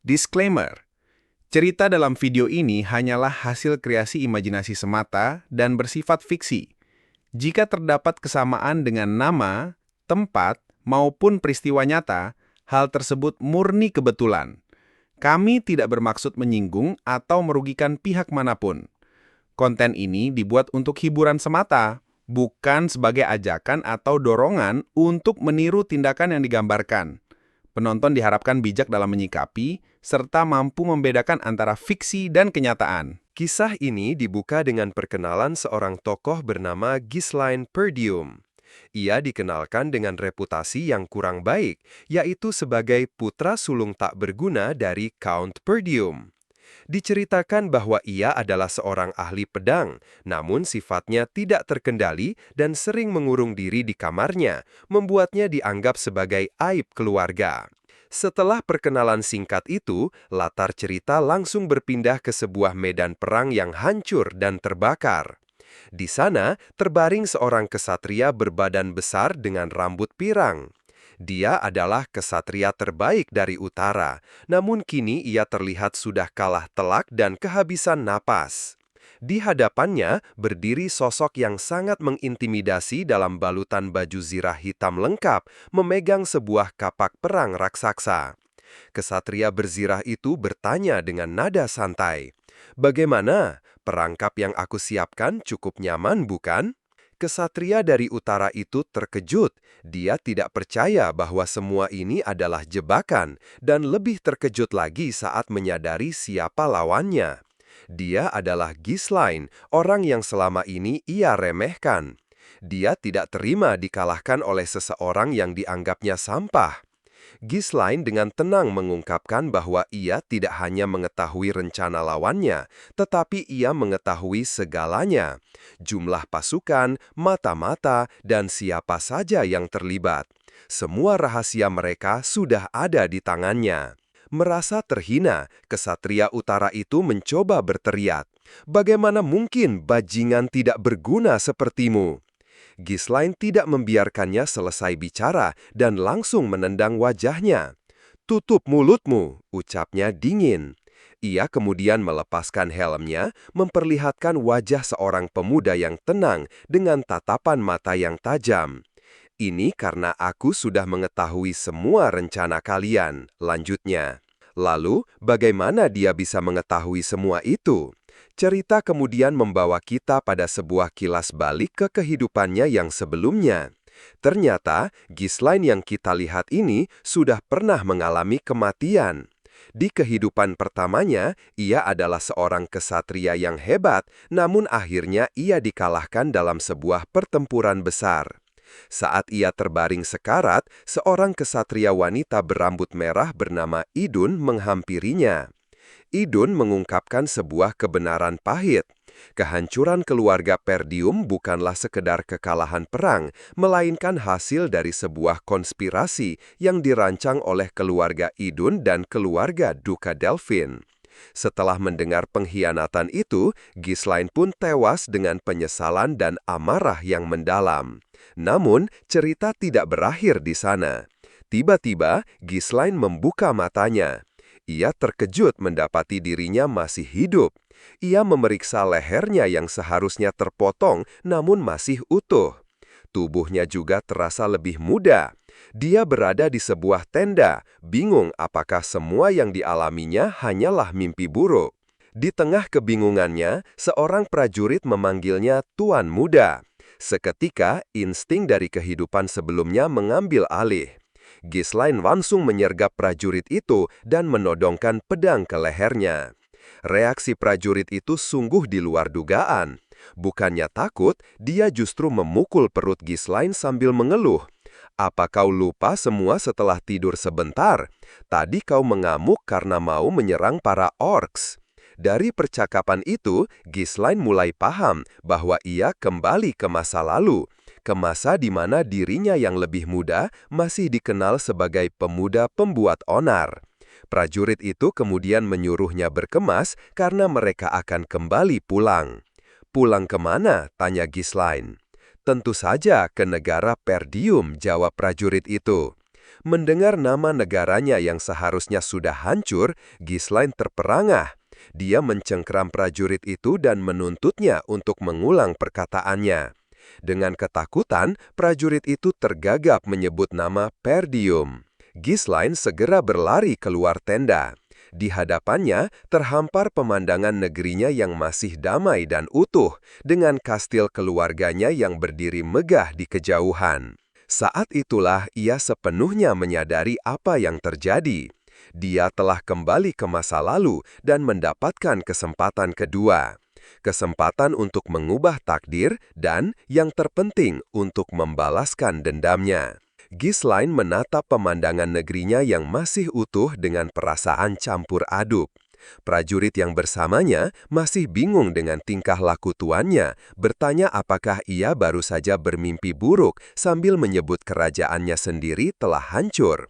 Disclaimer, cerita dalam video ini hanyalah hasil kreasi imajinasi semata dan bersifat fiksi. Jika terdapat kesamaan dengan nama, tempat, maupun peristiwa nyata, hal tersebut murni kebetulan. Kami tidak bermaksud menyinggung atau merugikan pihak manapun. Konten ini dibuat untuk hiburan semata, bukan sebagai ajakan atau dorongan untuk meniru tindakan yang digambarkan. Penonton diharapkan bijak dalam menyikapi, serta mampu membedakan antara fiksi dan kenyataan. Kisah ini dibuka dengan perkenalan seorang tokoh bernama Ghislaine Perdium. Ia dikenalkan dengan reputasi yang kurang baik, yaitu sebagai putra sulung tak berguna dari Count Perdium. Diceritakan bahwa ia adalah seorang ahli pedang, namun sifatnya tidak terkendali dan sering mengurung diri di kamarnya, membuatnya dianggap sebagai aib keluarga. Setelah perkenalan singkat itu, latar cerita langsung berpindah ke sebuah medan perang yang hancur dan terbakar. Di sana, terbaring seorang kesatria berbadan besar dengan rambut pirang. Dia adalah kesatria terbaik dari utara, namun kini ia terlihat sudah kalah telak dan kehabisan napas. Di hadapannya berdiri sosok yang sangat mengintimidasi dalam balutan baju zirah hitam lengkap, memegang sebuah kapak perang raksasa. Kesatria berzirah itu bertanya dengan nada santai, "Bagaimana? Perangkap yang aku siapkan cukup nyaman, bukan?" Kesatria dari utara itu terkejut. Dia tidak percaya bahwa semua ini adalah jebakan, dan lebih terkejut lagi saat menyadari siapa lawannya. Dia adalah Ghislaine, orang yang selama ini ia remehkan. Dia tidak terima dikalahkan oleh seseorang yang dianggapnya sampah. Ghislaine dengan tenang mengungkapkan bahwa ia tidak hanya mengetahui rencana lawannya, tetapi ia mengetahui segalanya. Jumlah pasukan, mata-mata, dan siapa saja yang terlibat. Semua rahasia mereka sudah ada di tangannya. Merasa terhina, kesatria utara itu mencoba berteriak, "Bagaimana mungkin bajingan tidak berguna sepertimu?" Ghislaine tidak membiarkannya selesai bicara dan langsung menendang wajahnya. "Tutup mulutmu," ucapnya dingin. Ia kemudian melepaskan helmnya, memperlihatkan wajah seorang pemuda yang tenang dengan tatapan mata yang tajam. "Ini karena aku sudah mengetahui semua rencana kalian," lanjutnya. Lalu, bagaimana dia bisa mengetahui semua itu? Cerita kemudian membawa kita pada sebuah kilas balik ke kehidupannya yang sebelumnya. Ternyata, Ghislaine yang kita lihat ini sudah pernah mengalami kematian. Di kehidupan pertamanya, ia adalah seorang kesatria yang hebat, namun akhirnya ia dikalahkan dalam sebuah pertempuran besar. Saat ia terbaring sekarat, seorang kesatria wanita berambut merah bernama Idun menghampirinya. Idun mengungkapkan sebuah kebenaran pahit. Kehancuran keluarga Perdium bukanlah sekedar kekalahan perang, melainkan hasil dari sebuah konspirasi yang dirancang oleh keluarga Idun dan keluarga Duka Delphine. Setelah mendengar pengkhianatan itu, Ghislaine pun tewas dengan penyesalan dan amarah yang mendalam. Namun, cerita tidak berakhir di sana. Tiba-tiba, Ghislaine membuka matanya. Ia terkejut mendapati dirinya masih hidup. Ia memeriksa lehernya yang seharusnya terpotong namun masih utuh. Tubuhnya juga terasa lebih muda. Dia berada di sebuah tenda, bingung apakah semua yang dialaminya hanyalah mimpi buruk. Di tengah kebingungannya, seorang prajurit memanggilnya Tuan Muda. Seketika, insting dari kehidupan sebelumnya mengambil alih. Ghislaine langsung menyergap prajurit itu dan menodongkan pedang ke lehernya. Reaksi prajurit itu sungguh di luar dugaan. Bukannya takut, dia justru memukul perut Ghislaine sambil mengeluh. "Apa kau lupa semua setelah tidur sebentar? Tadi kau mengamuk karena mau menyerang para orcs." Dari percakapan itu, Ghislaine mulai paham bahwa ia kembali ke masa lalu, ke masa di mana dirinya yang lebih muda masih dikenal sebagai pemuda pembuat onar. Prajurit itu kemudian menyuruhnya berkemas karena mereka akan kembali pulang. "Pulang kemana?" tanya Ghislaine. "Tentu saja ke negara Perdium," jawab prajurit itu. Mendengar nama negaranya yang seharusnya sudah hancur, Ghislaine terperangah. Dia mencengkeram prajurit itu dan menuntutnya untuk mengulang perkataannya. Dengan ketakutan, prajurit itu tergagap menyebut nama Perdium. Ghislaine segera berlari keluar tenda. Di hadapannya terhampar pemandangan negerinya yang masih damai dan utuh, dengan kastil keluarganya yang berdiri megah di kejauhan. Saat itulah ia sepenuhnya menyadari apa yang terjadi. Dia telah kembali ke masa lalu dan mendapatkan kesempatan kedua. Kesempatan untuk mengubah takdir dan, yang terpenting, untuk membalaskan dendamnya. Ghislaine menatap pemandangan negerinya yang masih utuh dengan perasaan campur aduk. Prajurit yang bersamanya masih bingung dengan tingkah laku tuannya, bertanya apakah ia baru saja bermimpi buruk sambil menyebut kerajaannya sendiri telah hancur.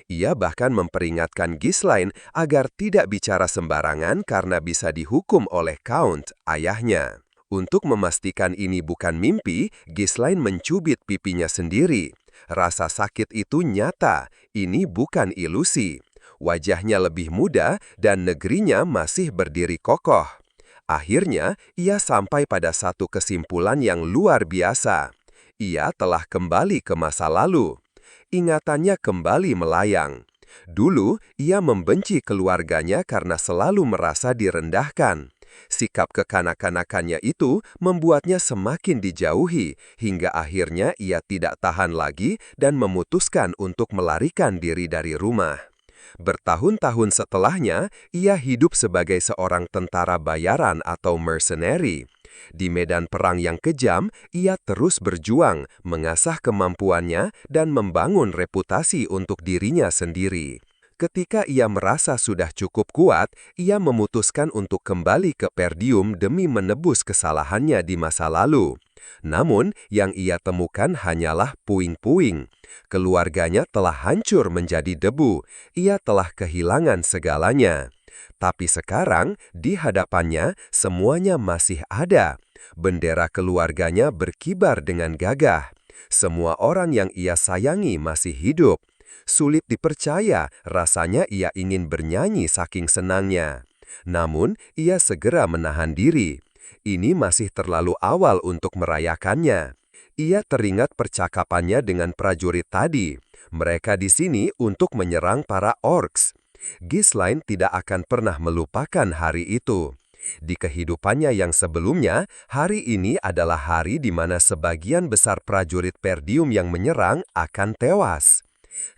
Ia bahkan memperingatkan Ghislaine agar tidak bicara sembarangan karena bisa dihukum oleh Count, ayahnya. Untuk memastikan ini bukan mimpi, Ghislaine mencubit pipinya sendiri. Rasa sakit itu nyata, ini bukan ilusi. Wajahnya lebih muda dan negerinya masih berdiri kokoh. Akhirnya, ia sampai pada satu kesimpulan yang luar biasa. Ia telah kembali ke masa lalu. Ingatannya kembali melayang. Dulu, ia membenci keluarganya karena selalu merasa direndahkan. Sikap kekanak-kanakannya itu membuatnya semakin dijauhi, hingga akhirnya ia tidak tahan lagi dan memutuskan untuk melarikan diri dari rumah. Bertahun-tahun setelahnya, ia hidup sebagai seorang tentara bayaran atau mercenary. Di medan perang yang kejam, ia terus berjuang, mengasah kemampuannya, dan membangun reputasi untuk dirinya sendiri. Ketika ia merasa sudah cukup kuat, ia memutuskan untuk kembali ke Perdium demi menebus kesalahannya di masa lalu. Namun, yang ia temukan hanyalah puing-puing. Keluarganya telah hancur menjadi debu. Ia telah kehilangan segalanya. Tapi sekarang, di hadapannya, semuanya masih ada. Bendera keluarganya berkibar dengan gagah. Semua orang yang ia sayangi masih hidup. Sulit dipercaya, rasanya ia ingin bernyanyi saking senangnya. Namun, ia segera menahan diri. Ini masih terlalu awal untuk merayakannya. Ia teringat percakapannya dengan prajurit tadi. Mereka di sini untuk menyerang para orcs. Ghislaine tidak akan pernah melupakan hari itu. Di kehidupannya yang sebelumnya, hari ini adalah hari di mana sebagian besar prajurit Perdium yang menyerang akan tewas.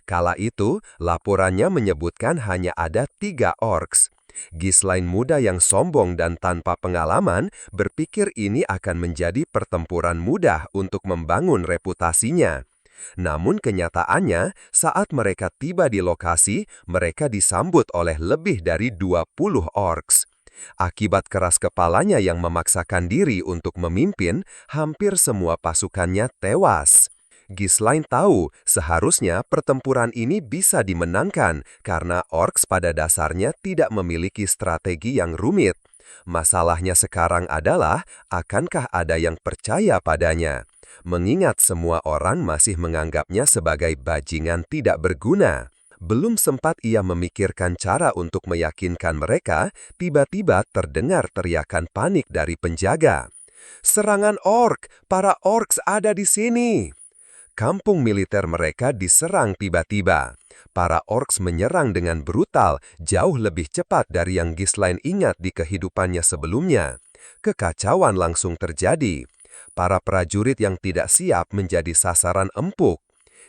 Kala itu, laporannya menyebutkan hanya ada 3 orcs. Ghislaine muda yang sombong dan tanpa pengalaman berpikir ini akan menjadi pertempuran mudah untuk membangun reputasinya. Namun kenyataannya, saat mereka tiba di lokasi, mereka disambut oleh lebih dari 20 orcs. Akibat keras kepalanya yang memaksakan diri untuk memimpin, hampir semua pasukannya tewas. Ghislaine tahu seharusnya pertempuran ini bisa dimenangkan karena orcs pada dasarnya tidak memiliki strategi yang rumit. Masalahnya sekarang adalah, akankah ada yang percaya padanya? Mengingat semua orang masih menganggapnya sebagai bajingan tidak berguna. Belum sempat ia memikirkan cara untuk meyakinkan mereka, tiba-tiba terdengar teriakan panik dari penjaga. "Serangan orc! Para orcs ada di sini!" Kampung militer mereka diserang tiba-tiba. Para orcs menyerang dengan brutal, jauh lebih cepat dari yang Ghislaine ingat di kehidupannya sebelumnya. Kekacauan langsung terjadi. Para prajurit yang tidak siap menjadi sasaran empuk.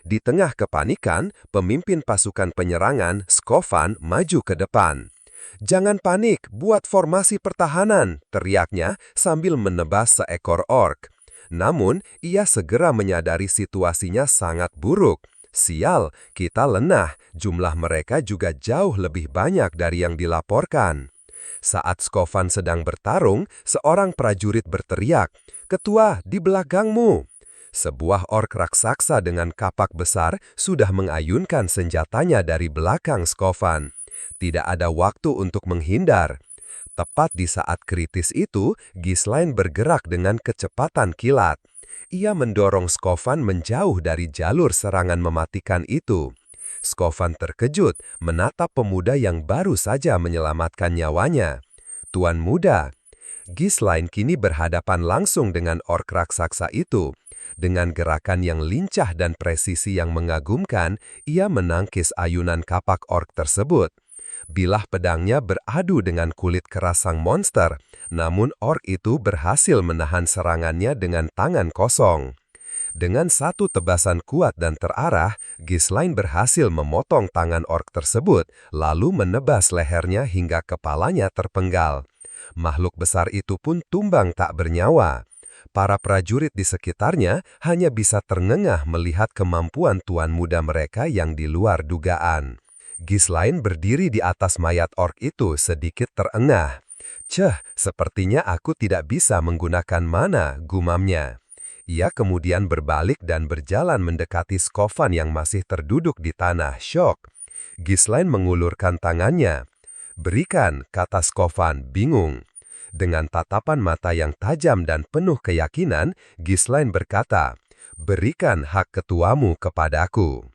Di tengah kepanikan, pemimpin pasukan penyerangan, Scovan, maju ke depan. "Jangan panik, buat formasi pertahanan," teriaknya sambil menebas seekor orc. Namun, ia segera menyadari situasinya sangat buruk. Sial, kita lengah, jumlah mereka juga jauh lebih banyak dari yang dilaporkan. Saat Scovan sedang bertarung, seorang prajurit berteriak, "Ketua, di belakangmu!" Sebuah orc raksasa dengan kapak besar sudah mengayunkan senjatanya dari belakang Scovan. Tidak ada waktu untuk menghindar. Tepat di saat kritis itu, Ghislaine bergerak dengan kecepatan kilat. Ia mendorong Scovan menjauh dari jalur serangan mematikan itu. Skovan terkejut menatap pemuda yang baru saja menyelamatkan nyawanya. Tuan muda, Ghislaine kini berhadapan langsung dengan ork raksasa itu. Dengan gerakan yang lincah dan presisi yang mengagumkan, ia menangkis ayunan kapak ork tersebut. Bilah pedangnya beradu dengan kulit keras sang monster, namun ork itu berhasil menahan serangannya dengan tangan kosong. Dengan satu tebasan kuat dan terarah, Ghislaine berhasil memotong tangan ork tersebut, lalu menebas lehernya hingga kepalanya terpenggal. Makhluk besar itu pun tumbang tak bernyawa. Para prajurit di sekitarnya hanya bisa terngengah melihat kemampuan tuan muda mereka yang di luar dugaan. Ghislaine berdiri di atas mayat ork itu sedikit terengah. Sepertinya aku tidak bisa menggunakan mana, gumamnya. Ia kemudian berbalik dan berjalan mendekati Skovan yang masih terduduk di tanah, syok. Ghislaine mengulurkan tangannya. Berikan, kata Skovan, bingung. Dengan tatapan mata yang tajam dan penuh keyakinan, Ghislaine berkata, berikan hak ketuamu kepadaku.